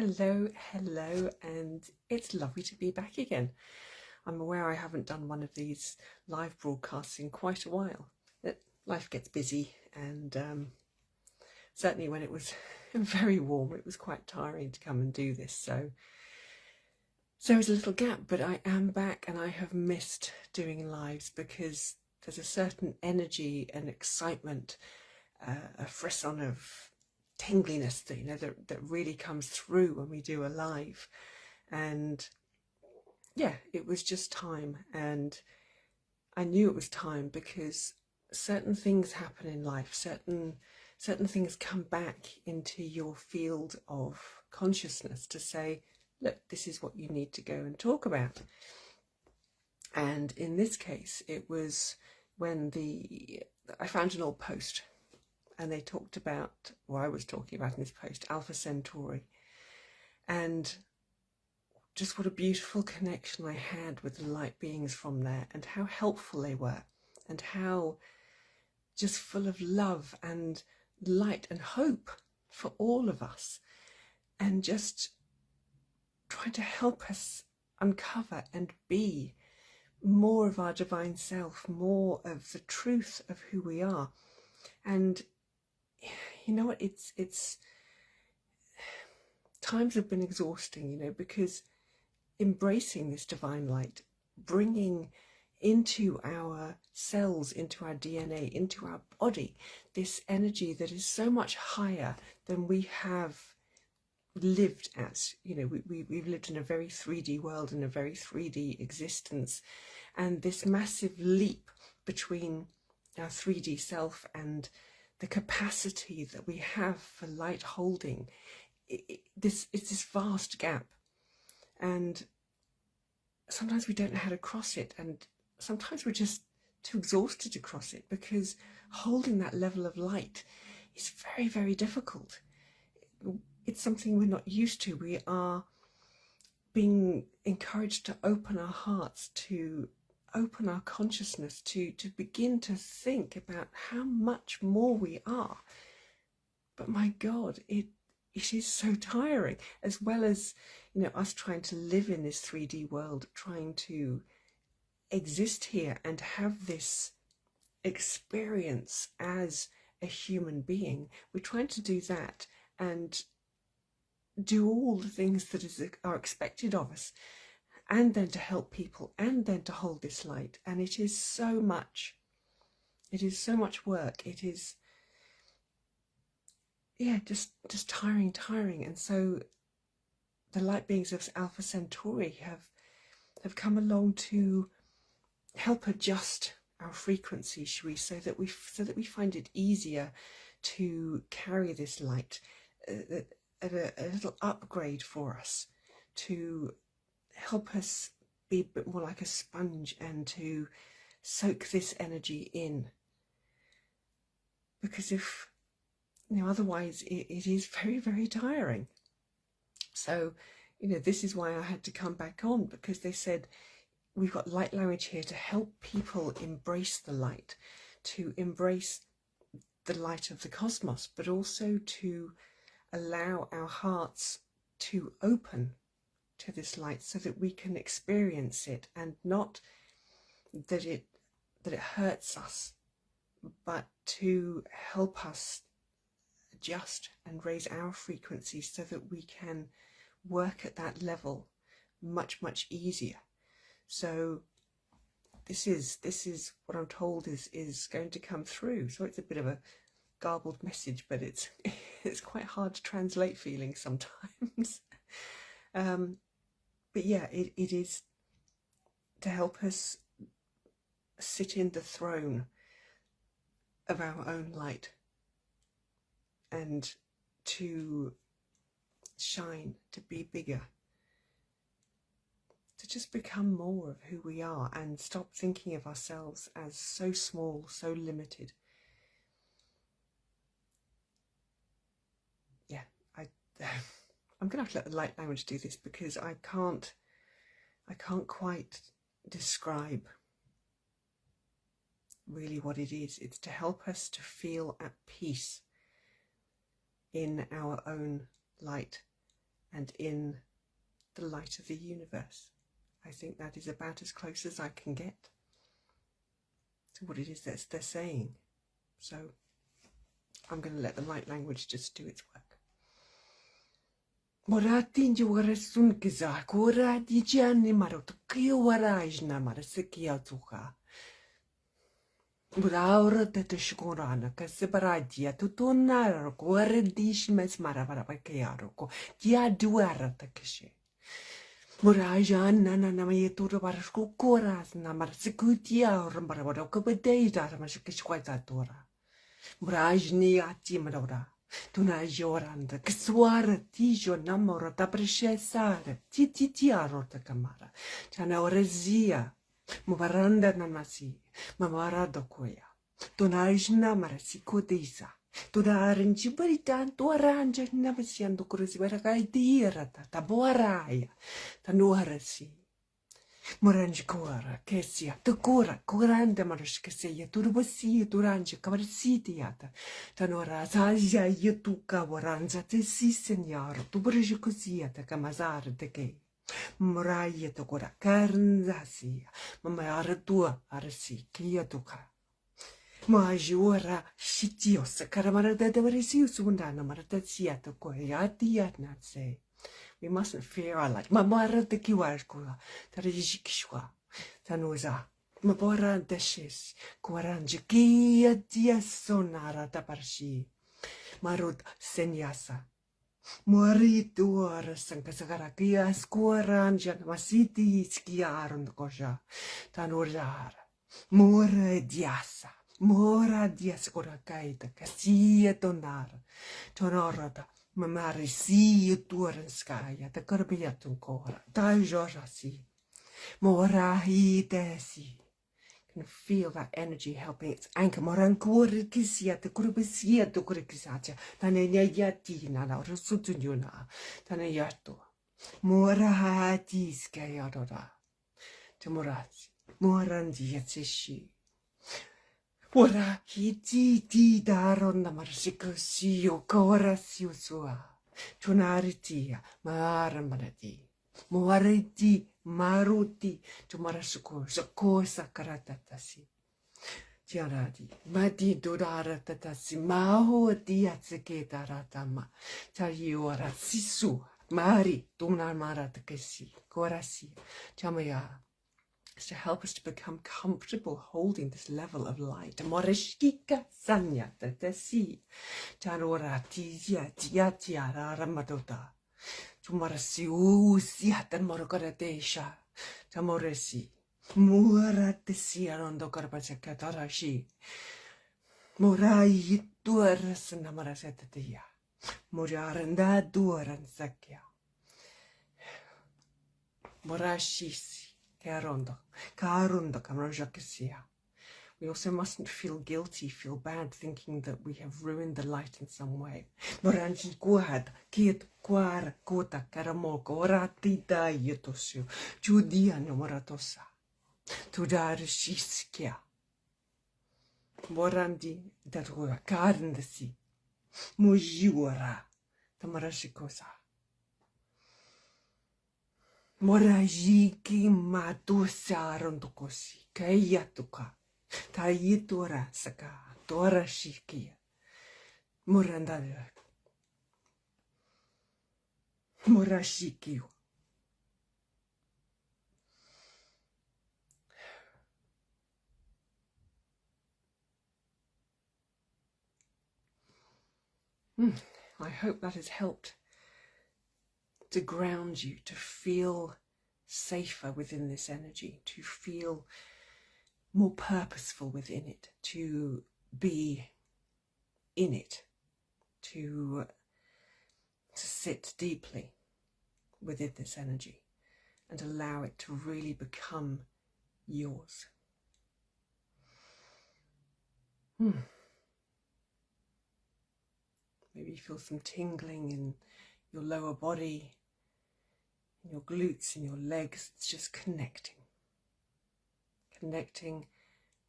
Hello, and it's lovely to be back again. I'm aware I haven't done one of these live broadcasts in quite a while. Life gets busy, and certainly when it was very warm, it was quite tiring to come and do this. So there was a little gap, but I am back, and I have missed doing lives because there's a certain energy and excitement, a frisson of tingliness that really comes through when we do a live. And yeah, it was just time, and I knew it was time because certain things happen in life, certain things come back into your field of consciousness to say, look, this is what you need to go and talk about. And in this case, it was when I found an old post, and they talked about, or I was talking about in this post, Alpha Centauri, and just what a beautiful connection I had with the light beings from there, and how helpful they were, and how just full of love and light and hope for all of us, and just trying to help us uncover and be more of our divine self, more of the truth of who we are. And you know what, it's times have been exhausting, because embracing this divine light, bringing into our cells, into our DNA, into our body, this energy that is so much higher than we have lived as. We've lived in a very 3D world, in a very 3D existence, and this massive leap between our 3D self and the capacity that we have for light holding, it's this vast gap, and sometimes we don't know how to cross it, and sometimes we're just too exhausted to cross it, because holding that level of light is very, very difficult. It's something we're not used to. We are being encouraged to open our hearts, to open our consciousness, to begin to think about how much more we are. But my God, it is so tiring, as well as us trying to live in this 3D world, trying to exist here and have this experience as a human being. We're trying to do that and do all the things that are expected of us, and then to help people, and then to hold this light. And it is so much work. It is, just tiring. And so the light beings of Alpha Centauri have come along to help adjust our frequency, shall we, so that we find it easier to carry this light, a little upgrade for us, to help us be a bit more like a sponge and to soak this energy in. Because if otherwise it is very, very tiring. So this is why I had to come back on, because they said we've got light language here to help people embrace the light, to embrace the light of the cosmos, but also to allow our hearts to open to this light so that we can experience it, and not that it hurts us, but to help us adjust and raise our frequency so that we can work at that level much, much easier. So this is what I'm told is going to come through. So it's a bit of a garbled message, but it's quite hard to translate feelings sometimes. But yeah, it is to help us sit in the throne of our own light, and to shine, to be bigger, to just become more of who we are, and stop thinking of ourselves as so small, so limited. Yeah, I'm going to have to let the light language do this, because I can't quite describe really what it is. It's to help us to feel at peace in our own light, and in the light of the universe. I think that is about as close as I can get to what it is that they're saying. So I'm going to let the light language just do its work. Moratin jwara sun kiza kora di jani marot kiwarajna marasikia tuka. Buraura de shkorana kasibaradia tutunara kora dish mes maravara pakiaro dia duara takishi. Murajan nana namayetura barasku koras na marsikutia or maravara kubededa ramashikishwaita tora. Murajni ati maravara. Tuna joranda, kiswara tijo namora da presesare, ti arota camara, tana orezia, muvaranda namasi, mamarado koya, tuna namara sikudisa, tuna aranji baritan, tu aranja navasiando curusivera caidira, taboaraya, tanuarasi. Morange cora, che sia, tu cora, corante maros che sia, tu rubasia, tu range, cavarsidiata, tanora, zazia, io tu cavoranza, te si signor, tu brige così, te camazar, te che, moraia, tu cora, carnzasia, mamma ara tua, arsi, che io tu ca. Ma giura, shitios, caramara da varisius, undana, maratazia, tu coiati, nazi. We mustn't fear our light. Mamara de kiwarkula, Tarijikishwa, Tanuza, Mabora deshes, Kuaranja, Kia dia sonara taparshi, Marut senyasa, Mori tuara sankasagara, Kia squaranja, Masiti skiaron koja, Tanurara, Mora diasa, Mora diascora kaita, Cassia tonara, Tonorata. Mamari si tuoren skaya, ta karbiat ancora, ta jorasi, morahi desi. Can feel that energy helping its anchor. Moran kuore kisia, ta kurbisia, ta kurkisatia, ta ne yati na la rusutunyuna, ta ne yato. Morahati skaya dora, ta morasi, morandi yatsishi. Ora hiti daron na marsikusiyo korasiyo sua. Chunaritia maramarati. Moariti maruti chumarasuko sakosa karatatasi. Tiaradi mati dodara tatasi maho diatseke ratama. Tayiora sisu mari tunamarakesi korasi. Chamaya. Is to help us to become comfortable holding this level of light. Moreshkika sanya tatasi. Tanora tizia tiara ramadota. Tumarasi usiatan morokaradesha. Tamoresi. Muratesi arondo karpachakatarashi. Morai duaras namarasetatia. Moriaranda duaran sakya. Morashisi. We also mustn't feel guilty, feel bad, thinking that we have ruined the light in some way. Moranjin kuad, kiet kuara, kota, karamoko, orati da yetosio, judia no moratosa, tudarishiskia. Morandi darua, karndasi, mujiura, tamarashikosa. Morajiki matusa rondokosi, kayatuka, tayitura saka, tora shikia, morandada, morashikio. I hope that has helped to ground you, to feel safer within this energy, to feel more purposeful within it, to be in it, to sit deeply within this energy and allow it to really become yours. Maybe you feel some tingling in your lower body, in your glutes, in your legs. It's just connecting,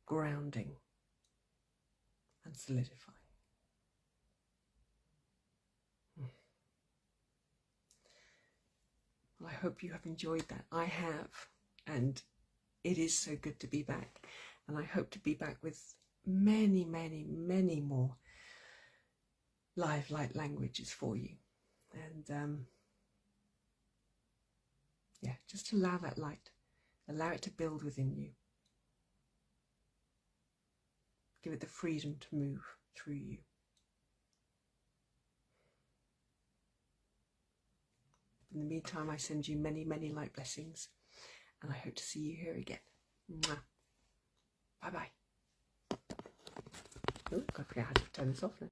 grounding, and solidifying. Well, I hope you have enjoyed that. I have, and it is so good to be back, and I hope to be back with many, many, many more live light languages for you. And yeah, just allow that light, allow it to build within you. Give it the freedom to move through you. In the meantime, I send you many, many light blessings, and I hope to see you here again. Mwah. Bye-bye. Oh, I forgot how to turn this off now.